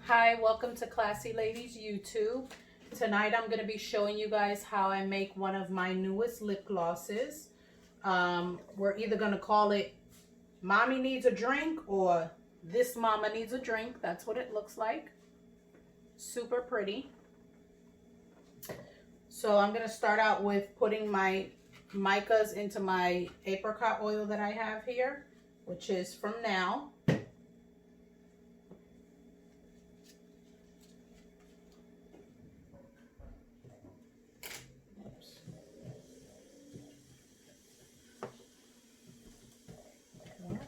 Hi, welcome to Classy Ladies YouTube. Tonight I'm going to be showing you guys how I make one of my newest lip glosses. We're either going to call it Mommy Needs a Drink or This Mama Needs a Drink. That's what it looks like. Super pretty. So I'm going to start out with putting my micas into my apricot oil that I have here, which is from Now.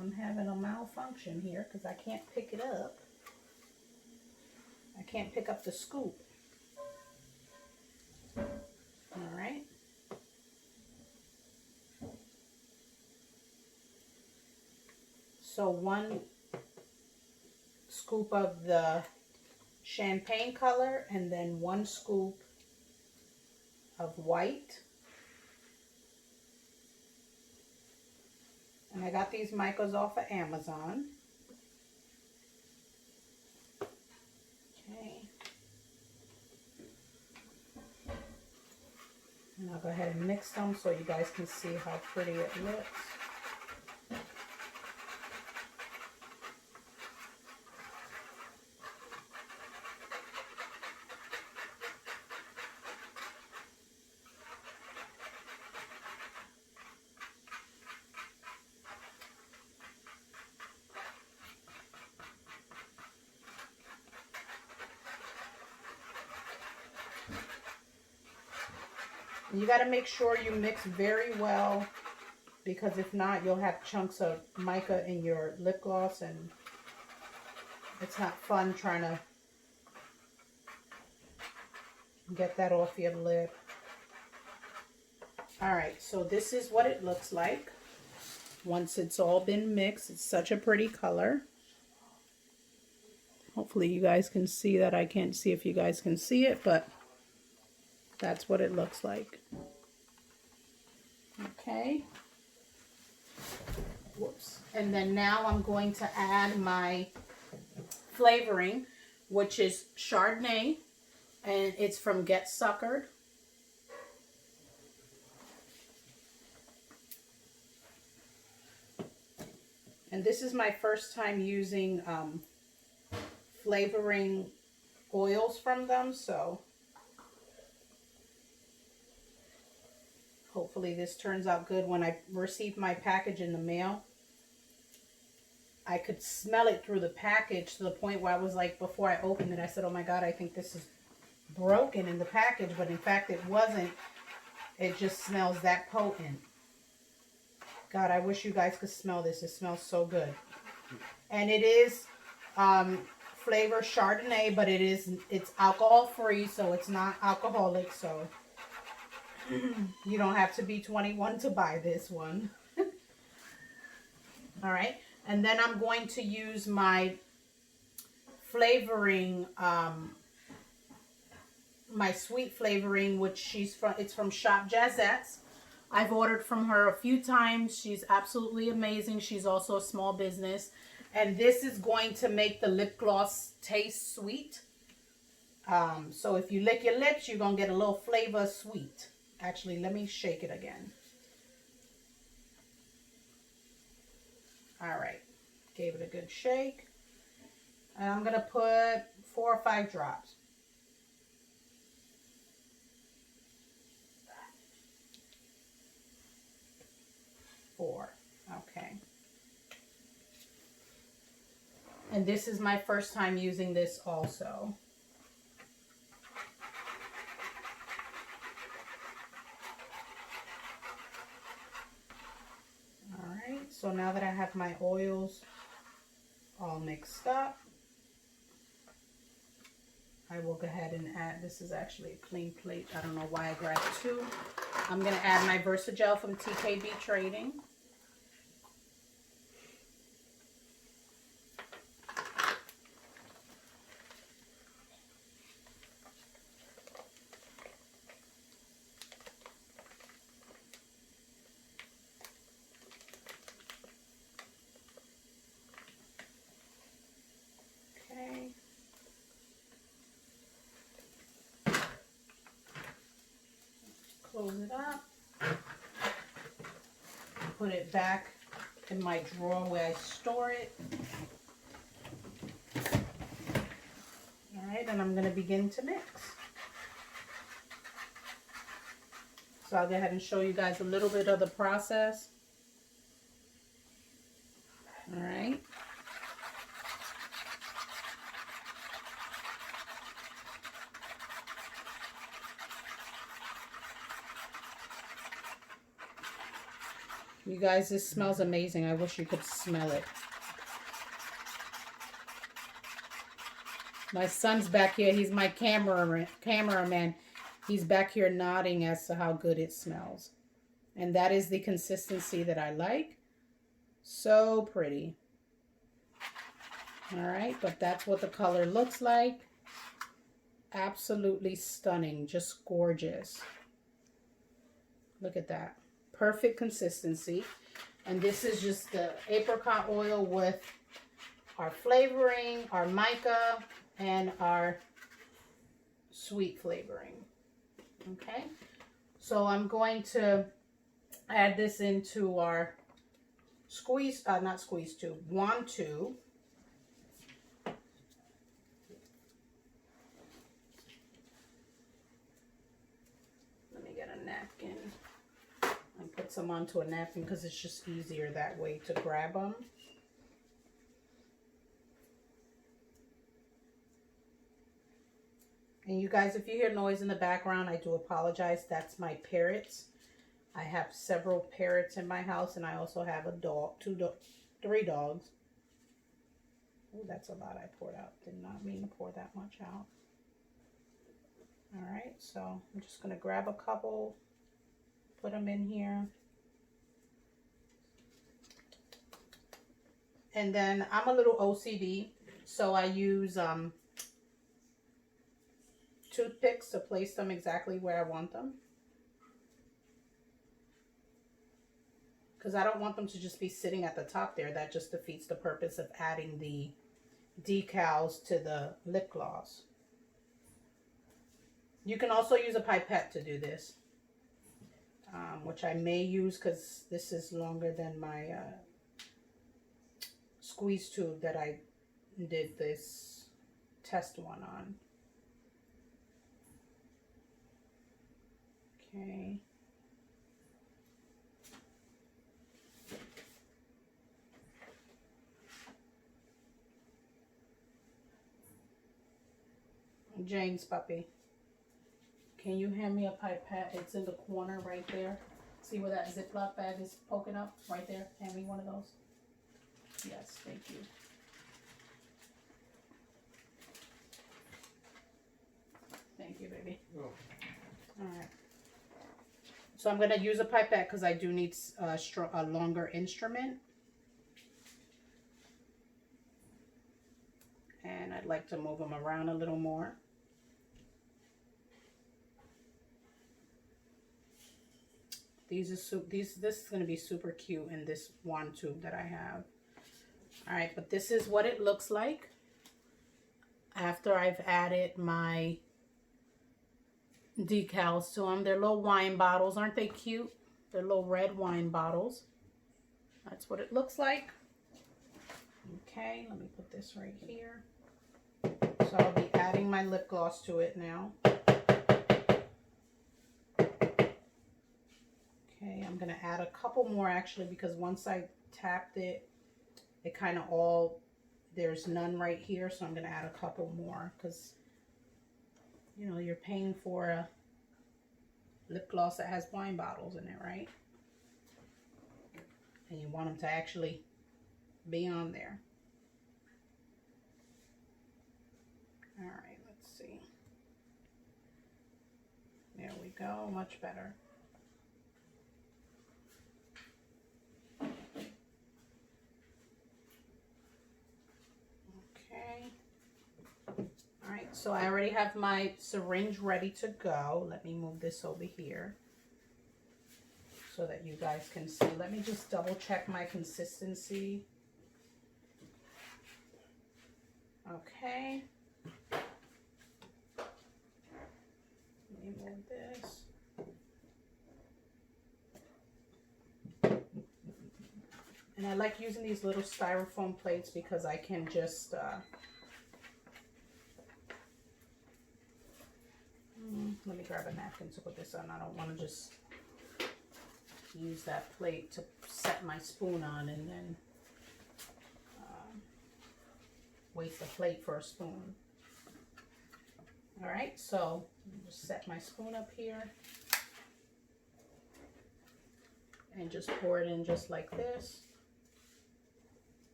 I'm having a malfunction here because I can't pick it up. I can't pick up the scoop. All right. So 1 scoop of the champagne color and then 1 scoop of white. And I got these micas off of Amazon. Okay. And I'll go ahead and mix them so you guys can see how pretty it looks. You got to make sure you mix very well, because if not, you'll have chunks of mica in your lip gloss and it's not fun trying to get that off your lip. All right, so this is what it looks like once it's all been mixed. It's such a pretty color. Hopefully you guys can see that. I can't see if you guys can see it, but that's what it looks like. Okay. Whoops. And then now I'm going to add my flavoring, which is Chardonnay, and it's from Get Suckered. And this is my first time using flavoring oils from them, so hopefully this turns out good. When I received my package in the mail, I could smell it through the package to the point where I was like, before I opened it, I said, oh my God, I think this is broken in the package. But in fact, it wasn't. It just smells that potent. God, I wish you guys could smell this. It smells so good. And it is flavor Chardonnay, but it's alcohol free, so it's not alcoholic, so you don't have to be 21 to buy this one. All right. And then I'm going to use my flavoring, my sweet flavoring, which it's from Shop Jazzettes. I've ordered from her a few times. She's absolutely amazing. She's also a small business. And this is going to make the lip gloss taste sweet. So if you lick your lips, you're going to get a little flavor sweet. Actually, let me shake it again. All right. Gave it a good shake. And I'm going to put 4 or 5 drops. Okay. And this is my first time using this also. All right, so now that I have my oils all mixed up, I will go ahead and add, this is actually a clean plate. I don't know why I grabbed 2. I'm going to add my Versagel from TKB Trading. up. Put it back in my drawer where I store it. All right, and I'm going to begin to mix. So I'll go ahead and show you guys a little bit of the process. All right. You guys, this smells amazing. I wish you could smell it. My son's back here. He's my cameraman. He's back here nodding as to how good it smells. And that is the consistency that I like. So pretty. All right, but that's what the color looks like. Absolutely stunning. Just gorgeous. Look at that. Perfect consistency. And this is just the apricot oil with our flavoring, our mica, and our sweet flavoring. Okay, so I'm going to add this into our wand tube. Let me get a napkin and put some onto a napkin because it's just easier that way to grab them. And you guys, if you hear noise in the background, I do apologize. That's my parrots. I have several parrots in my house, and I also have a dog, three dogs. Oh, that's a lot I poured out. Did not mean to pour that much out. All right, so I'm just going to grab a couple, put them in here. And then I'm a little OCD, so I use toothpicks to place them exactly where I want them. Because I don't want them to just be sitting at the top there. That just defeats the purpose of adding the decals to the lip gloss. You can also use a pipette to do this, which I may use because this is longer than my squeeze tube that I did this test one on. Okay. James, puppy, can you hand me a pipette? It's in the corner right there. See where that Ziploc bag is poking up? Right there. Hand me one of those. Yes, thank you. Thank you, baby. Oh. All right. So I'm going to use a pipette because I do need a longer instrument. And I'd like to move them around a little more. This is going to be super cute in this wand tube that I have. All right, but this is what it looks like after I've added my decals to them. They're little wine bottles. Aren't they cute? They're little red wine bottles. That's what it looks like. Okay, let me put this right here. So I'll be adding my lip gloss to it now. Okay, I'm going to add a couple more actually because once I tapped it, it kind of there's none right here. So I'm going to add a couple more because, you know, you're paying for a lip gloss that has wine bottles in it, right? And you want them to actually be on there. All right, let's see. There we go, much better. Okay. All right, so I already have my syringe ready to go. Let me move this over here so that you guys can see. Let me just double check my consistency. Okay. Let me move this. And I like using these little styrofoam plates because I can just, let me grab a napkin to put this on. I don't want to just use that plate to set my spoon on and then waste the plate for a spoon. All right, so just set my spoon up here and just pour it in just like this.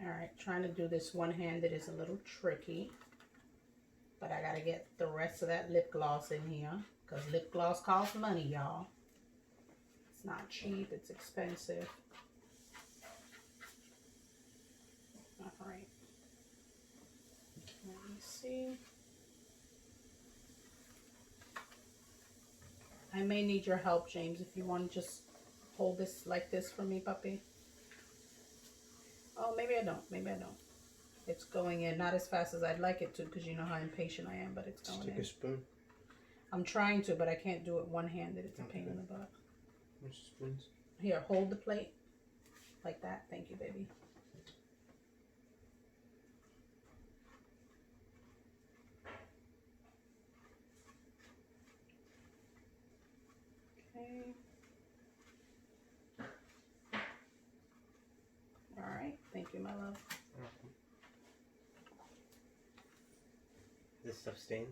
All right, trying to do this one-handed is a little tricky, but I gotta get the rest of that lip gloss in here because lip gloss costs money, y'all. It's not cheap, it's expensive. All right, let me see. I may need your help, James, if you want to just hold this like this for me, puppy. Oh, maybe I don't. Maybe I don't. It's going in. Not as fast as I'd like it to because you know how impatient I am, but it's going in. Just take a spoon. I'm trying to, but I can't do it one-handed. It's a pain in the butt. Where's the spoons? Here, hold the plate. Like that. Thank you, baby. Okay. All right. Thank you, my love. Is this stuff stained?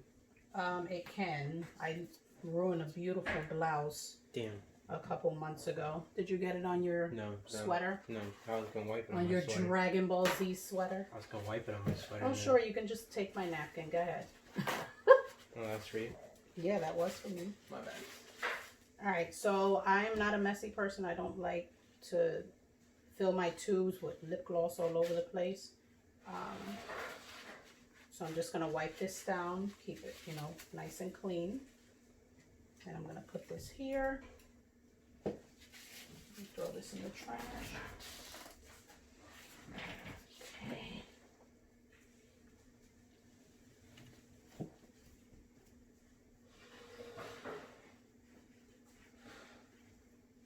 It can. I ruined a beautiful blouse. Damn. A couple months ago. Did you get it on your sweater? No, I was gonna wipe it on my your sweater. Dragon Ball Z sweater? I was gonna wipe it on my sweater. Oh, sure, you can just take my napkin. Go ahead. Oh, that's for you? Yeah, that was for me. My bad. Alright, so I'm not a messy person. I don't like to fill my tubes with lip gloss all over the place. So I'm just gonna wipe this down, keep it, you know, nice and clean. And I'm gonna put this here. Throw this in the trash. Okay.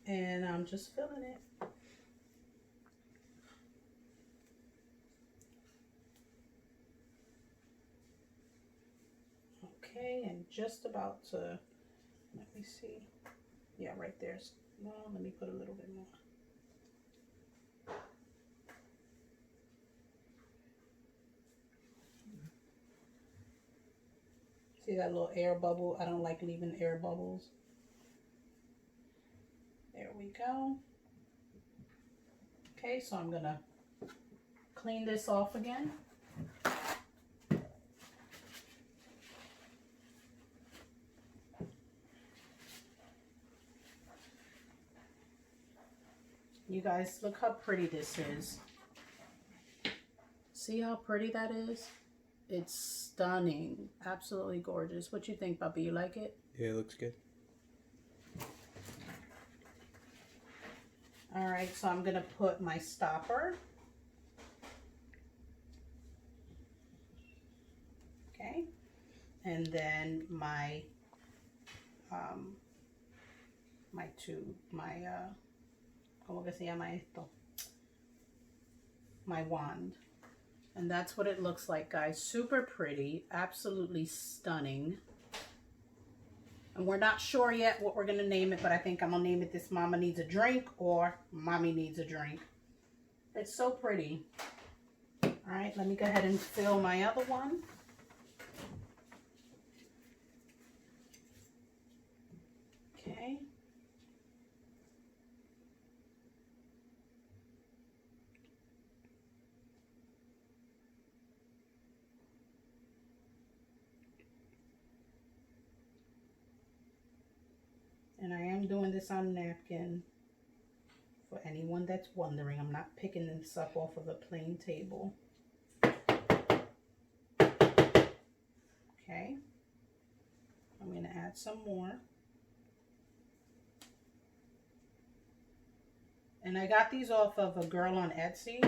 And I'm just filling it. Okay, and just about to, let me see. Yeah, right there's, well, let me put a little bit more. See that little air bubble? I don't like leaving air bubbles. There we go. Okay, so I'm gonna clean this off again. You guys, look how pretty this is. See how pretty that is? It's stunning. Absolutely gorgeous. What you think, puppy? You like it? Yeah, it looks good. All right, so I'm gonna put my stopper. Okay, and then my ¿cómo que se llama esto? My wand. And that's what it looks like, guys. Super pretty, absolutely stunning. And we're not sure yet what we're gonna name it, but I think I'm gonna name it This Mama Needs a Drink or Mommy Needs a Drink. It's so pretty. All right, let me go ahead and fill my other one. Okay. And I am doing this on napkin. For anyone that's wondering, I'm not picking this up off of a plain table. Okay. I'm going to add some more. And I got these off of a girl on Etsy.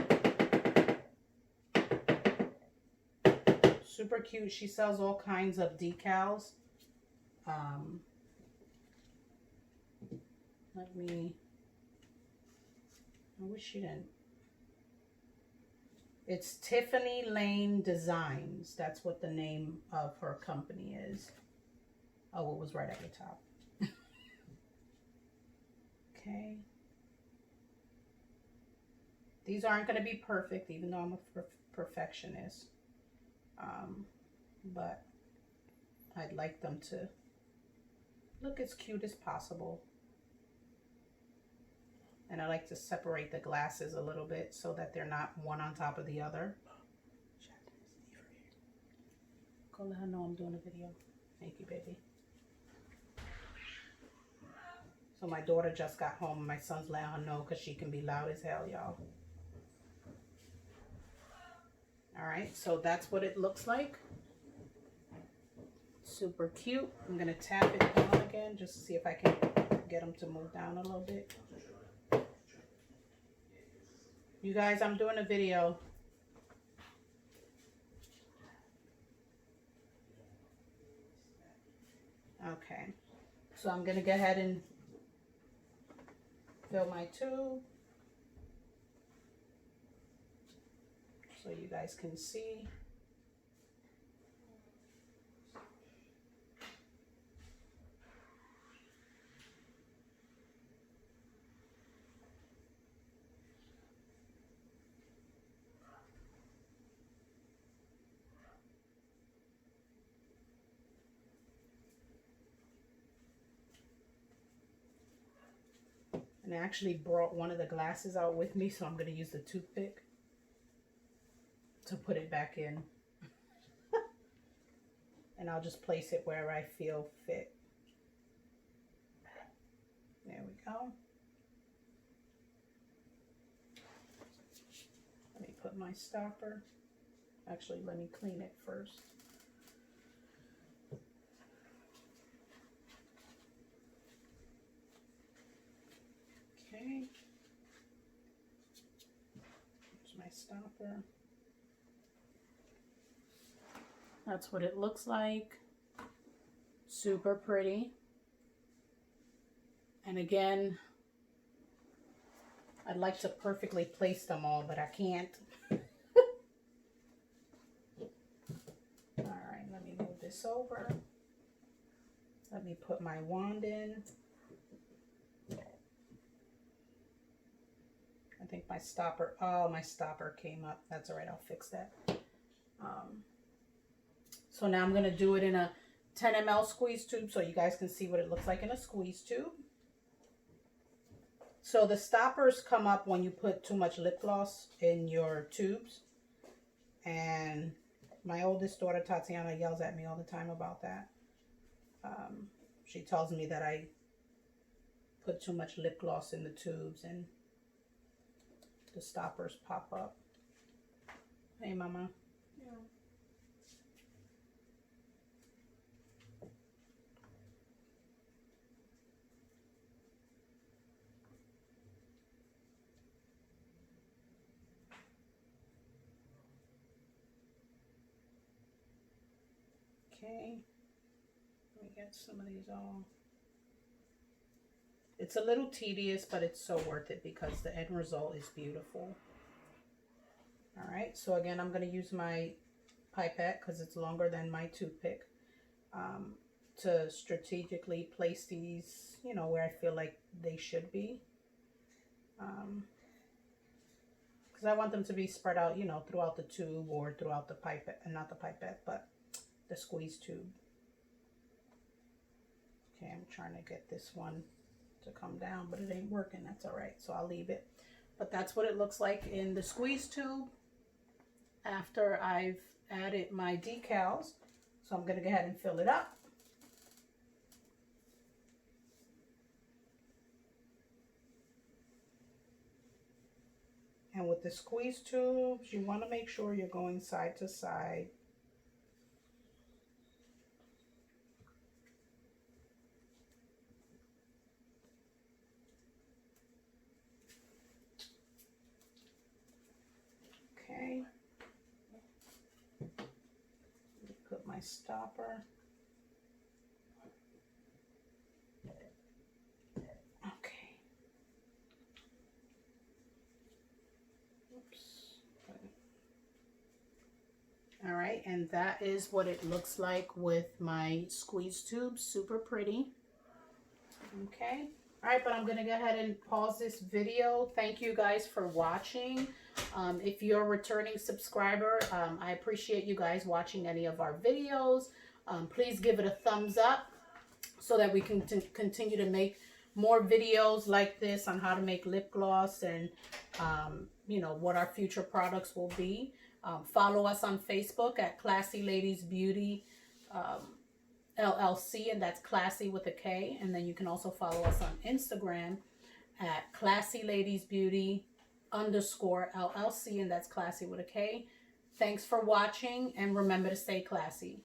Super cute. She sells all kinds of decals. Let me, I wish she didn't. It's Tiffany Lane Designs. That's what the name of her company is. Oh, it was right at the top. Okay. These aren't going to be perfect, even though I'm a perfectionist. But I'd like them to look as cute as possible. And I like to separate the glasses a little bit so that they're not one on top of the other. Go let her know I'm doing a video. Thank you, baby. So my daughter just got home and my son's letting her know because she can be loud as hell, y'all. All right, so that's what it looks like. Super cute. I'm gonna tap it down again just to see if I can get them to move down a little bit. You guys, I'm doing a video. Okay, so I'm gonna go ahead and fill my tube so you guys can see. And I actually brought one of the glasses out with me, so I'm going to use the toothpick to put it back in. And I'll just place it wherever I feel fit. There we go. Let me put my stopper. Actually, let me clean it first. Okay. Here's my stopper. That's what it looks like. Super pretty. And again, I'd like to perfectly place them all, but I can't. All right, let me move this over. Let me put my wand in. I think my stopper, oh, my stopper came up. That's all right, I'll fix that. So now I'm going to do it in a 10 ml squeeze tube so you guys can see what it looks like in a squeeze tube. So the stoppers come up when you put too much lip gloss in your tubes. And my oldest daughter, Tatiana, yells at me all the time about that. She tells me that I put too much lip gloss in the tubes and the stoppers pop up. Hey, Mama. Yeah. Okay. Let me get some of these all. It's a little tedious, but it's so worth it because the end result is beautiful. All right, so again, I'm going to use my pipette because it's longer than my toothpick to strategically place these, you know, where I feel like they should be. Because I want them to be spread out, you know, throughout the tube or throughout the pipette, not the pipette, but the squeeze tube. Okay, I'm trying to get this one to come down, but it ain't working. That's all right, so I'll leave it. But that's what it looks like in the squeeze tube after I've added my decals. So I'm going to go ahead and fill it up. And with the squeeze tubes, you want to make sure you're going side to side. Okay. stopper. Okay. Oops. All right, and that is what it looks like with my squeeze tube. Super pretty. Okay. All right, but I'm going to go ahead and pause this video. Thank you guys for watching. If you're a returning subscriber, I appreciate you guys watching any of our videos. Please give it a thumbs up so that we can continue to make more videos like this on how to make lip gloss and, you know, what our future products will be. Follow us on Facebook at Classy Ladies Beauty LLC, and that's Classy with a K. And then you can also follow us on Instagram at Classy Ladies Beauty _LLC, and that's Classy with a K. Thanks for watching, and remember to stay classy.